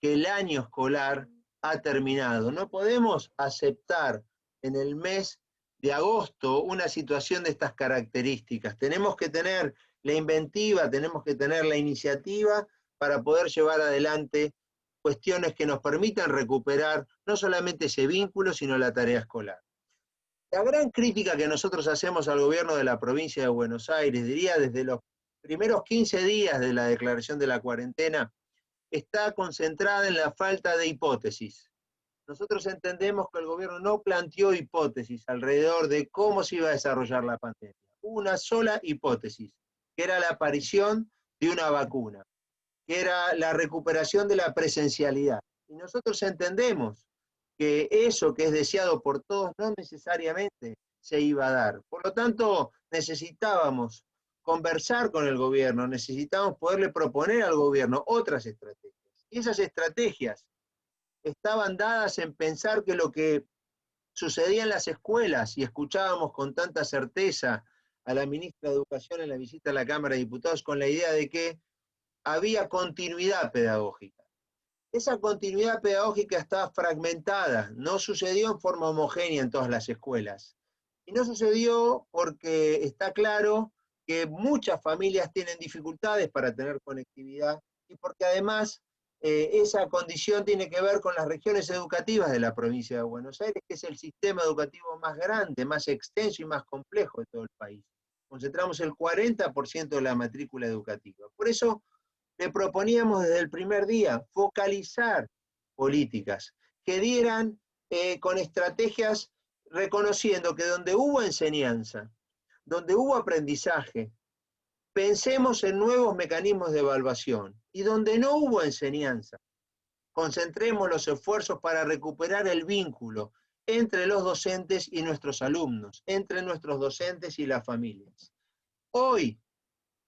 que el año escolar ha terminado. No podemos aceptar en el mes de agosto una situación de estas características. Tenemos que tener la inventiva, tenemos que tener la iniciativa para poder llevar adelante cuestiones que nos permitan recuperar no solamente ese vínculo, sino la tarea escolar. La gran crítica que nosotros hacemos al gobierno de la provincia de Buenos Aires, diría desde los primeros 15 días de la declaración de la cuarentena, está concentrada en la falta de hipótesis. Nosotros entendemos que el gobierno no planteó hipótesis alrededor de cómo se iba a desarrollar la pandemia. Una sola hipótesis, que era la aparición de una vacuna, que era la recuperación de la presencialidad. Y nosotros entendemos que eso que es deseado por todos no necesariamente se iba a dar. Por lo tanto, necesitábamos conversar con el gobierno, necesitábamos poderle proponer al gobierno otras estrategias. Y esas estrategias estaban dadas en pensar que lo que sucedía en las escuelas, y escuchábamos con tanta certeza a la ministra de Educación en la visita a la Cámara de Diputados con la idea de que había continuidad pedagógica. Esa continuidad pedagógica estaba fragmentada, no sucedió en forma homogénea en todas las escuelas. Y no sucedió porque está claro que muchas familias tienen dificultades para tener conectividad y porque además esa condición tiene que ver con las regiones educativas de la provincia de Buenos Aires, que es el sistema educativo más grande, más extenso y más complejo de todo el país. Concentramos el 40% de la matrícula educativa. Por eso le proponíamos desde el primer día focalizar políticas que dieran con estrategias reconociendo que donde hubo enseñanza, donde hubo aprendizaje, pensemos en nuevos mecanismos de evaluación. Y donde no hubo enseñanza, concentremos los esfuerzos para recuperar el vínculo entre los docentes y nuestros alumnos, entre nuestros docentes y las familias. Hoy,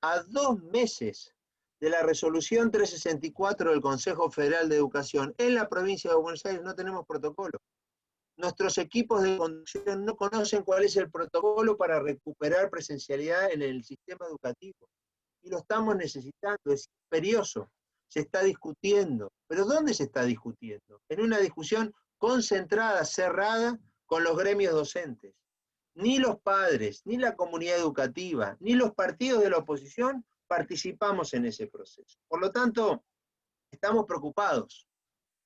a 2 meses de la resolución 364 del Consejo Federal de Educación, en la provincia de Buenos Aires no tenemos protocolo. Nuestros equipos de conducción no conocen cuál es el protocolo para recuperar presencialidad en el sistema educativo. Y lo estamos necesitando, es imperioso. Se está discutiendo. ¿Pero dónde se está discutiendo? En una discusión concentrada, cerrada, con los gremios docentes. Ni los padres, ni la comunidad educativa, ni los partidos de la oposición participamos en ese proceso. Por lo tanto, estamos preocupados.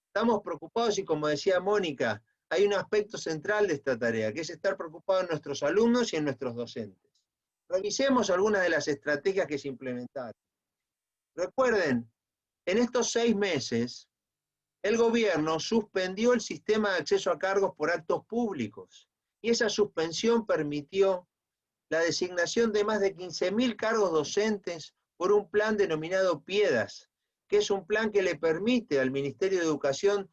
Estamos preocupados y como decía Mónica, hay un aspecto central de esta tarea, que es estar preocupados en nuestros alumnos y en nuestros docentes. Revisemos algunas de las estrategias que se implementaron. Recuerden, en estos 6 meses, el gobierno suspendió el sistema de acceso a cargos por actos públicos, y esa suspensión permitió la designación de más de 15.000 cargos docentes por un plan denominado Piedas, que es un plan que le permite al Ministerio de Educación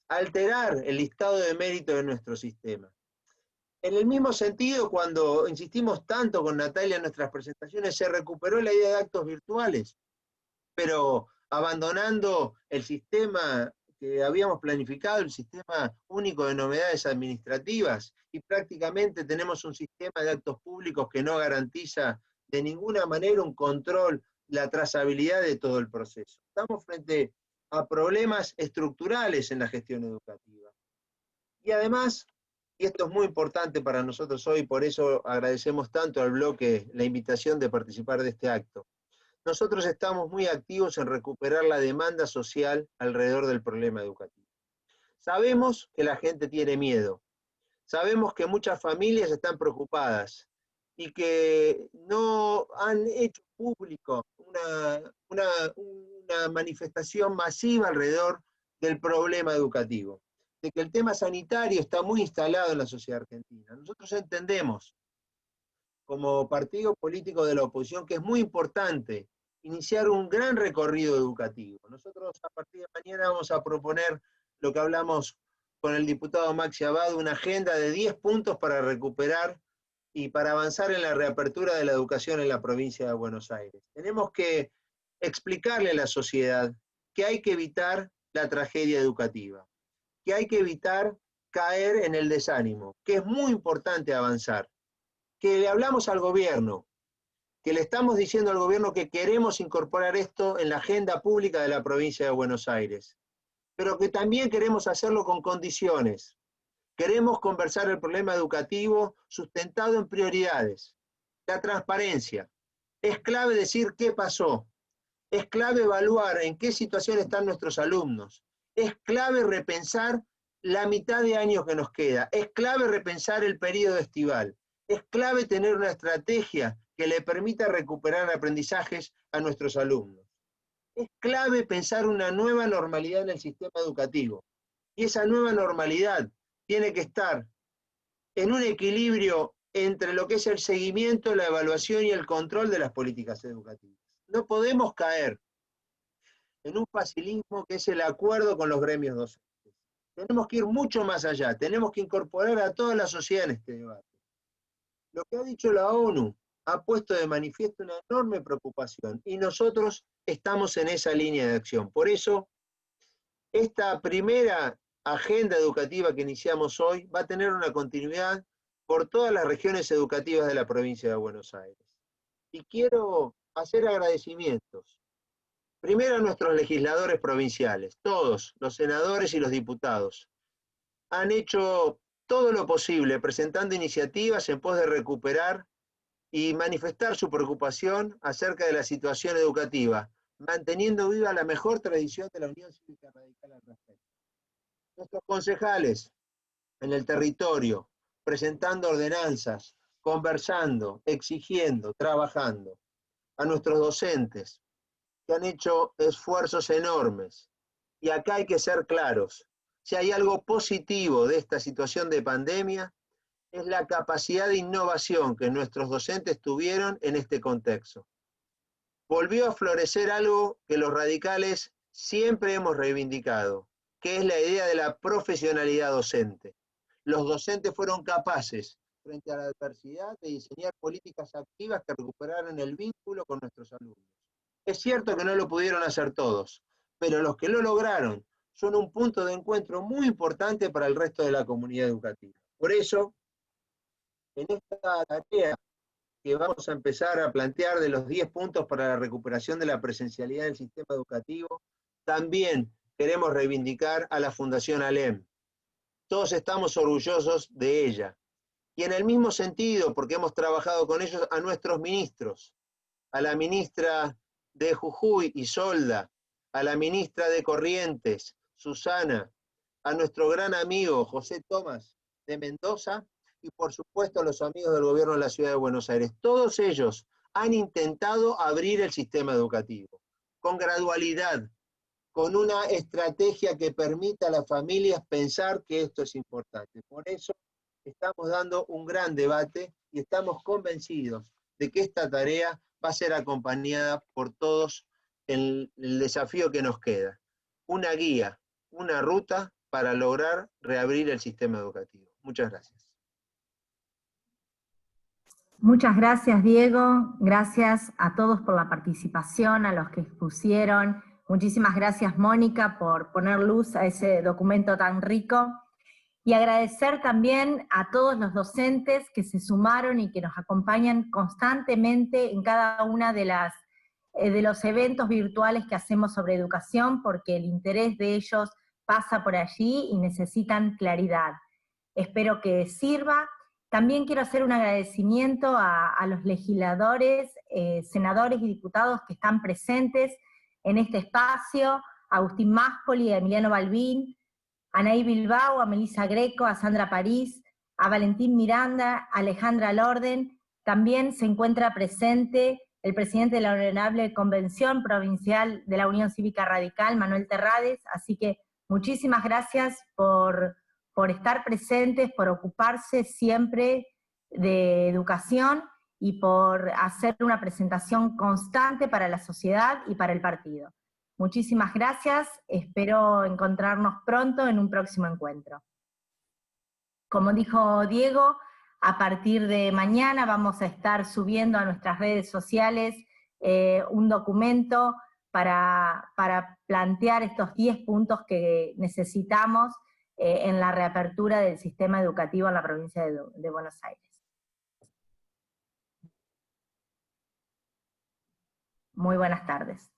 alterar el listado de mérito de nuestro sistema. En el mismo sentido, cuando insistimos tanto con Natalia en nuestras presentaciones, se recuperó la idea de actos virtuales, pero abandonando el sistema que habíamos planificado, el sistema único de novedades administrativas, y prácticamente tenemos un sistema de actos públicos que no garantiza de ninguna manera un control, la trazabilidad de todo el proceso. Estamos frente a problemas estructurales en la gestión educativa. Y además, y esto es muy importante para nosotros hoy, por eso agradecemos tanto al bloque la invitación de participar de este acto. Nosotros estamos muy activos en recuperar la demanda social alrededor del problema educativo. Sabemos que la gente tiene miedo, sabemos que muchas familias están preocupadas y que no han hecho público una manifestación masiva alrededor del problema educativo, de que el tema sanitario está muy instalado en la sociedad argentina. Nosotros entendemos, como partido político de la oposición, que es muy importante iniciar un gran recorrido educativo. Nosotros a partir de mañana vamos a proponer lo que hablamos con el diputado Maxi Abad, una agenda de 10 puntos para recuperar y para avanzar en la reapertura de la educación en la provincia de Buenos Aires. Tenemos que explicarle a la sociedad que hay que evitar la tragedia educativa, que hay que evitar caer en el desánimo, que es muy importante avanzar, que le hablamos al gobierno, que le estamos diciendo al gobierno que queremos incorporar esto en la agenda pública de la provincia de Buenos Aires, pero que también queremos hacerlo con condiciones. Queremos conversar el problema educativo sustentado en prioridades. La transparencia. Es clave decir qué pasó. Es clave evaluar en qué situación están nuestros alumnos. Es clave repensar la mitad de año que nos queda. Es clave repensar el periodo estival. Es clave tener una estrategia que le permita recuperar aprendizajes a nuestros alumnos. Es clave pensar una nueva normalidad en el sistema educativo. Y esa nueva normalidad tiene que estar en un equilibrio entre lo que es el seguimiento, la evaluación y el control de las políticas educativas. No podemos caer en un facilismo que es el acuerdo con los gremios docentes. Tenemos que ir mucho más allá, tenemos que incorporar a toda la sociedad en este debate. Lo que ha dicho la ONU ha puesto de manifiesto una enorme preocupación y nosotros estamos en esa línea de acción. Por eso, esta primera agenda educativa que iniciamos hoy va a tener una continuidad por todas las regiones educativas de la provincia de Buenos Aires. Y quiero hacer agradecimientos. Primero a nuestros legisladores provinciales, todos, los senadores y los diputados, han hecho todo lo posible presentando iniciativas en pos de recuperar y manifestar su preocupación acerca de la situación educativa, manteniendo viva la mejor tradición de la Unión Cívica Radical al respecto. Nuestros concejales en el territorio, presentando ordenanzas, conversando, exigiendo, trabajando. A nuestros docentes, que han hecho esfuerzos enormes. Y acá hay que ser claros. Si hay algo positivo de esta situación de pandemia, es la capacidad de innovación que nuestros docentes tuvieron en este contexto. Volvió a florecer algo que los radicales siempre hemos reivindicado, que es la idea de la profesionalidad docente. Los docentes fueron capaces, frente a la adversidad, de diseñar políticas activas que recuperaran el vínculo con nuestros alumnos. Es cierto que no lo pudieron hacer todos, pero los que lo lograron son un punto de encuentro muy importante para el resto de la comunidad educativa. Por eso, en esta tarea que vamos a empezar a plantear de los 10 puntos para la recuperación de la presencialidad del sistema educativo, también queremos reivindicar a la Fundación ALEM. Todos estamos orgullosos de ella. Y en el mismo sentido, porque hemos trabajado con ellos, a nuestros ministros, a la ministra de Jujuy, Isolda, a la ministra de Corrientes, Susana, a nuestro gran amigo José Tomás de Mendoza, y por supuesto a los amigos del gobierno de la Ciudad de Buenos Aires. Todos ellos han intentado abrir el sistema educativo, con gradualidad, con una estrategia que permita a las familias pensar que esto es importante. Por eso estamos dando un gran debate y estamos convencidos de que esta tarea va a ser acompañada por todos en el desafío que nos queda. Una guía, una ruta para lograr reabrir el sistema educativo. Muchas gracias. Muchas gracias, Diego. Gracias a todos por la participación, a los que expusieron. Muchísimas gracias, Mónica, por poner luz a ese documento tan rico. Y agradecer también a todos los docentes que se sumaron y que nos acompañan constantemente en cada una de los eventos virtuales que hacemos sobre educación, porque el interés de ellos pasa por allí y necesitan claridad. Espero que sirva. También quiero hacer un agradecimiento a los legisladores, senadores y diputados que están presentes en este espacio, a Agustín Máspoli, a Emiliano Balbín, a Anaí Bilbao, a Melissa Greco, a Sandra París, a Valentín Miranda, a Alejandra Lorden. También se encuentra presente el presidente de la Honorable Convención Provincial de la Unión Cívica Radical, Manuel Terrades, así que muchísimas gracias por estar presentes, por ocuparse siempre de educación y por hacer una presentación constante para la sociedad y para el partido. Muchísimas gracias, espero encontrarnos pronto en un próximo encuentro. Como dijo Diego, a partir de mañana vamos a estar subiendo a nuestras redes sociales un documento para plantear estos 10 puntos que necesitamos en la reapertura del sistema educativo en la provincia de Buenos Aires. Muy buenas tardes.